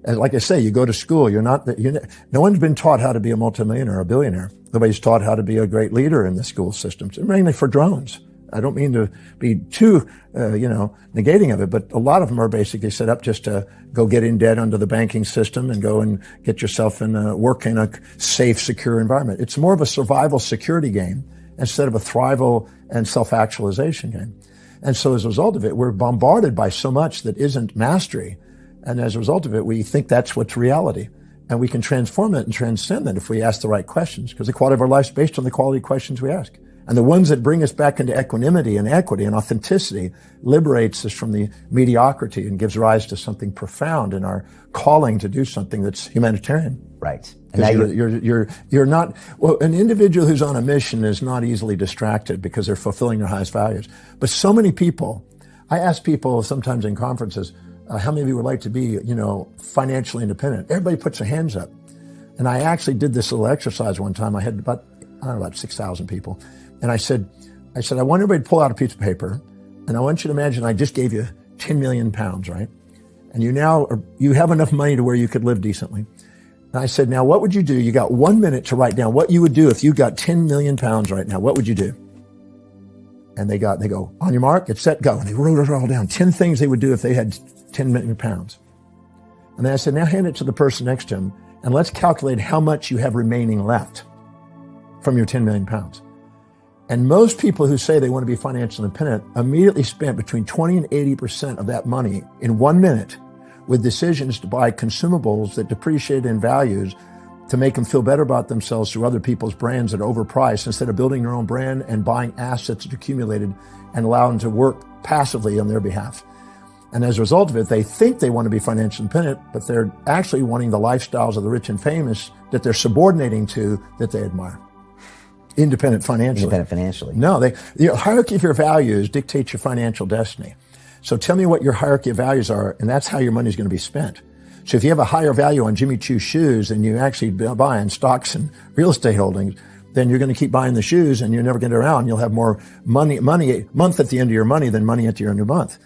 And like I say, you go to school, no one's been taught how to be a multimillionaire or a billionaire. Nobody's taught how to be a great leader in the school systems, mainly for drones. I don't mean to be too, negating of it, but a lot of them are basically set up just to go get in debt under the banking system and go and get yourself work in a safe, secure environment. It's more of a survival security game instead of a thrival and self-actualization game. And so as a result of it, we're bombarded by so much that isn't mastery. And as a result of it, we think that's what's reality. And we can transform it and transcend it if we ask the right questions, because the quality of our life is based on the quality of questions we ask. And the ones that bring us back into equanimity and equity and authenticity liberates us from the mediocrity and gives rise to something profound in our calling to do something that's humanitarian. Right. Because you're not, an individual who's on a mission is not easily distracted because they're fulfilling their highest values. But so many people, I ask people sometimes in conferences, how many of you would like to be, financially independent? Everybody puts their hands up. And I actually did this little exercise one time. I had about 6,000 people. And I said, I want everybody to pull out a piece of paper, and I want you to imagine I just gave you 10 million pounds, right? And you have enough money to where you could live decently. And I said, now what would you do? You got 1 minute to write down what you would do if you got 10 million pounds right now. What would you do? And they go, on your mark, get set, go. And they wrote it all down. 10 things they would do if they had 10 million pounds. And then I said, now hand it to the person next to him, and let's calculate how much you have remaining left from your 10 million pounds. And most people who say they want to be financially independent immediately spent between 20 and 80% of that money in 1 minute with decisions to buy consumables that depreciate in values to make them feel better about themselves through other people's brands that are overpriced, instead of building their own brand and buying assets that accumulated and allow them to work passively on their behalf. And as a result of it, they think they want to be financially independent, but they're actually wanting the lifestyles of the rich and famous that they're subordinating to, that they admire. Independent financially. No, the hierarchy of your values dictates your financial destiny. So tell me what your hierarchy of values are, and that's how your money is going to be spent. So if you have a higher value on Jimmy Choo shoes than you actually buy in stocks and real estate holdings, then you're going to keep buying the shoes and you're never going to get around. You'll have more money month at the end of your money than money at the end of your month.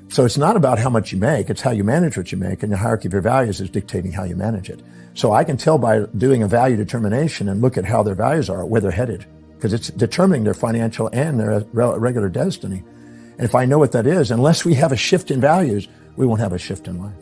So it's not about how much you make, it's how you manage what you make, and the hierarchy of your values is dictating how you manage it. So I can tell by doing a value determination and look at how their values are, where they're headed, because it's determining their financial and their regular destiny. And if I know what that is, unless we have a shift in values, we won't have a shift in life.